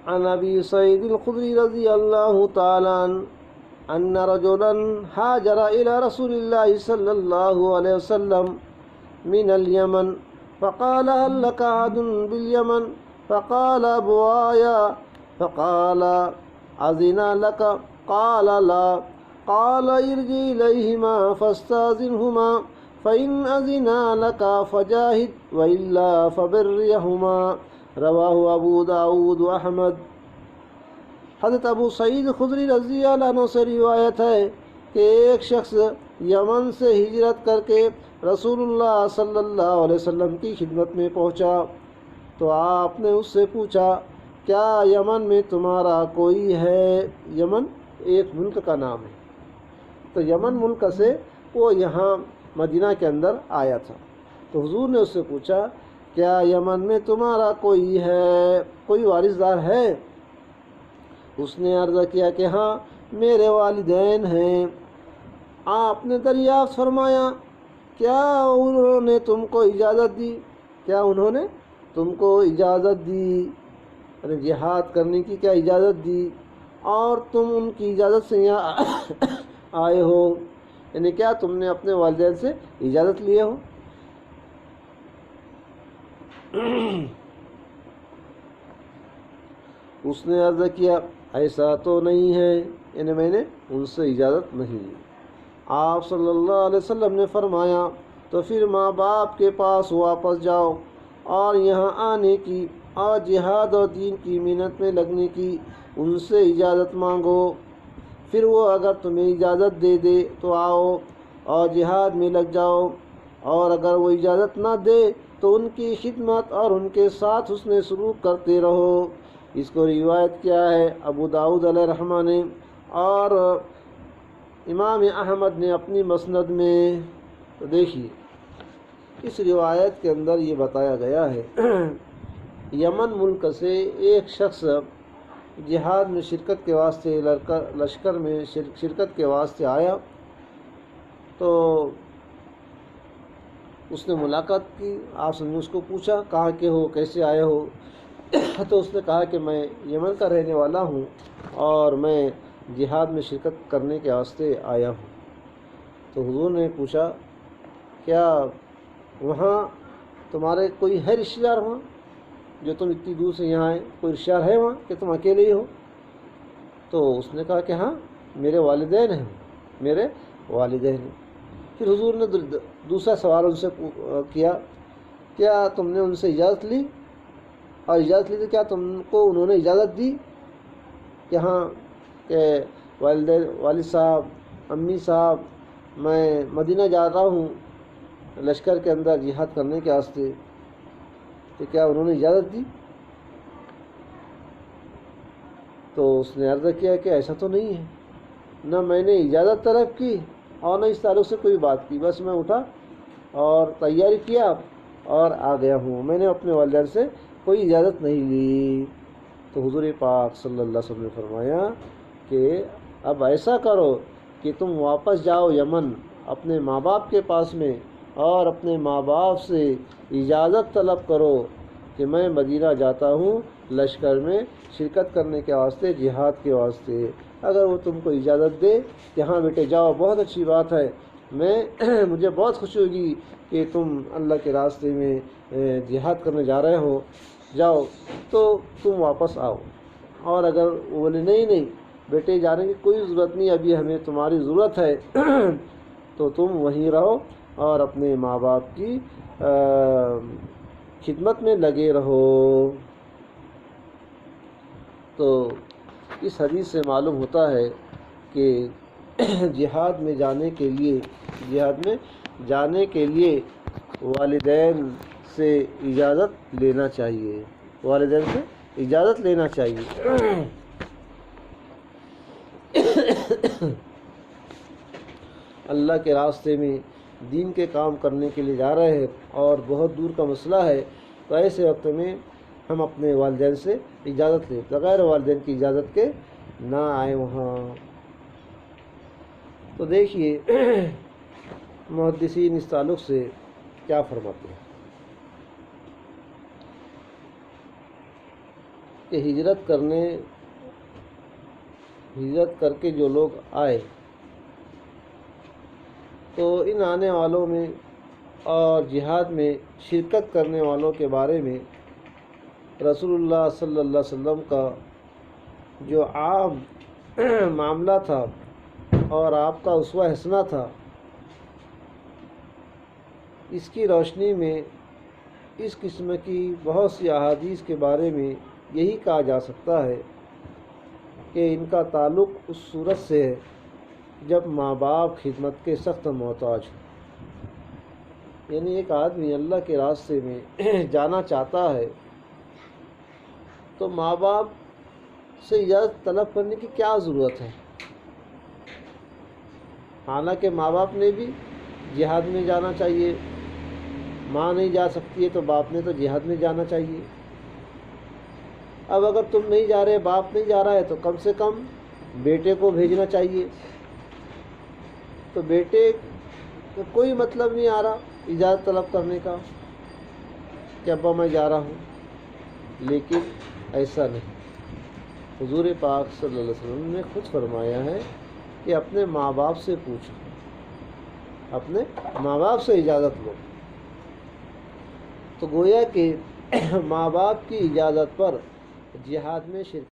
عن ابی سعید الخدری رضی اللہ تعالی عنہ ان رجلا هاجر الى رسول الله صلی اللہ علیہ وسلم من اليمن فقال هل لك عهد باليمن فقال ابوايا فقال اذن لك قال لا قال ارجع اليهما فاستاذنهما فإن أذنا لك فجاهد وإلا فبرهما رواہ ابو داود و احمد۔ حضرت ابو سعید خدری رضی اللہ عنہ سے روایت ہے کہ ایک شخص یمن سے ہجرت کر کے رسول اللہ صلی اللہ علیہ وسلم کی خدمت میں پہنچا تو آپ نے اس سے پوچھا کیا یمن میں تمہارا کوئی ہے؟ یمن ایک ملک کا نام ہے، تو یمن ملک سے وہ یہاں مدینہ کے اندر آیا تھا، تو حضور نے اس سے پوچھا کیا یمن میں تمہارا کوئی ہے، کوئی وارثدار ہے؟ اس نے عرض کیا کہ ہاں میرے والدین ہیں۔ آپ نے دریافت فرمایا کیا انہوں نے تم کو اجازت دی؟ کیا انہوں نے تم کو اجازت دی، یعنی جہاد کرنے کی کیا اجازت دی، اور تم ان کی اجازت سے یہاں آئے ہو، یعنی کیا تم نے اپنے والدین سے اجازت لیے ہو؟ اس نے عرض کیا ایسا تو نہیں ہے، یعنی میں نے ان سے اجازت نہیں لی۔ آپ صلی اللہ علیہ وسلم نے فرمایا تو پھر ماں باپ کے پاس واپس جاؤ اور یہاں آنے کی اور جہاد اور دین کی محنت میں لگنے کی ان سے اجازت مانگو، پھر وہ اگر تمہیں اجازت دے دے تو آؤ اور جہاد میں لگ جاؤ، اور اگر وہ اجازت نہ دے تو ان کی خدمت اور ان کے ساتھ حسن سلوک کرتے رہو۔ اس کو روایت کیا ہے ابو داؤد علیہ رحمہ نے اور امام احمد نے اپنی مسند میں۔ تو دیکھیے اس روایت کے اندر یہ بتایا گیا ہے یمن ملک سے ایک شخص جہاد میں شرکت کے واسطے لشکر میں شرکت کے واسطے آیا، تو اس نے ملاقات کی، آپ نے اس کو پوچھا کہاں کے ہو، کیسے آئے ہو؟ تو اس نے کہا کہ میں یمن کا رہنے والا ہوں اور میں جہاد میں شرکت کرنے کے واسطے آیا ہوں۔ تو حضور نے پوچھا کیا وہاں تمہارے کوئی ہے رشتہ دار وہاں جو تم اتنی دور سے یہاں آئے؟ کوئی رشتہ دار ہے وہاں کہ تم اکیلے ہی ہو؟ تو اس نے کہا کہ ہاں میرے والدین ہیں، میرے والدین ہیں۔ پھر حضور نے دوسرا سوال ان سے کیا کیا تم نے ان سے اجازت لی، اور اجازت لی تو کیا تم کو انہوں نے اجازت دی کہ ہاں کہ والد صاحب، امی صاحب میں مدینہ جا رہا ہوں لشکر کے اندر جہاد کرنے کے واسطے، تو کیا انہوں نے اجازت دی؟ تو اس نے عرض کیا کہ ایسا تو نہیں ہے، نہ میں نے اجازت طلب کی اور نہ اس تعلق سے کوئی بات کی، بس میں اٹھا اور تیاری کیا اور آ گیا ہوں، میں نے اپنے والدین سے کوئی اجازت نہیں لی۔ تو حضور پاک صلی اللہ علیہ وسلم نے فرمایا کہ اب ایسا کرو کہ تم واپس جاؤ یمن اپنے ماں باپ کے پاس میں اور اپنے ماں باپ سے اجازت طلب کرو کہ میں مدینہ جاتا ہوں لشکر میں شرکت کرنے کے واسطے، جہاد کے واسطے۔ اگر وہ تم کو اجازت دے کہ ہاں بیٹے جاؤ، بہت اچھی بات ہے، مجھے بہت خوشی ہوگی کہ تم اللہ کے راستے میں جہاد کرنے جا رہے ہو، جاؤ، تو تم واپس آؤ۔ اور اگر وہ بولے نہیں بیٹے جانے کی کوئی ضرورت نہیں، ابھی ہمیں تمہاری ضرورت ہے تو تم وہیں رہو اور اپنے ماں باپ کی خدمت میں لگے رہو۔ تو اس حدیث سے معلوم ہوتا ہے کہ جہاد میں جانے کے لیے والدین سے اجازت لینا چاہیے، والدین سے اجازت لینا چاہیے۔ اللہ کے راستے میں دین کے کام کرنے کے لیے جا رہے ہیں اور بہت دور کا مسئلہ ہے، تو ایسے وقت میں ہم اپنے والدین سے اجازت لیں، بغیر والدین کی اجازت کے نہ آئیں وہاں۔ تو دیکھیے محدثین اس تعلق سے کیا فرماتے ہیں کہ ہجرت کر کے جو لوگ آئے تو ان آنے والوں میں اور جہاد میں شرکت کرنے والوں کے بارے میں رسول اللہ صلی اللہ علیہ وسلم کا جو عام معاملہ تھا اور آپ کا اسوہ حسنہ تھا، اس کی روشنی میں اس قسم کی بہت سی احادیث کے بارے میں یہی کہا جا سکتا ہے کہ ان کا تعلق اس صورت سے ہے جب ماں باپ خدمت کے سخت محتاج ہوں۔ یعنی ایک آدمی اللہ کے راستے میں جانا چاہتا ہے تو ماں باپ سے اجازت طلب کرنے کی کیا ضرورت ہے؟ حالانکہ ماں باپ نے بھی جہاد میں جانا چاہیے، ماں نہیں جا سکتی ہے تو باپ نے تو جہاد میں جانا چاہیے۔ اب اگر تم نہیں جا رہے، باپ نہیں جا رہا ہے، تو کم سے کم بیٹے کو بھیجنا چاہیے۔ تو بیٹے کو کوئی مطلب نہیں آ رہا اجازت طلب کرنے کا کہ ابا میں جا رہا ہوں، لیکن ایسا نہیں۔ حضور پاک صلی اللہ علیہ وسلم نے خود فرمایا ہے کہ اپنے ماں باپ سے پوچھو، اپنے ماں باپ سے اجازت لو۔ تو گویا کہ ماں باپ کی اجازت پر جہاد میں شرکت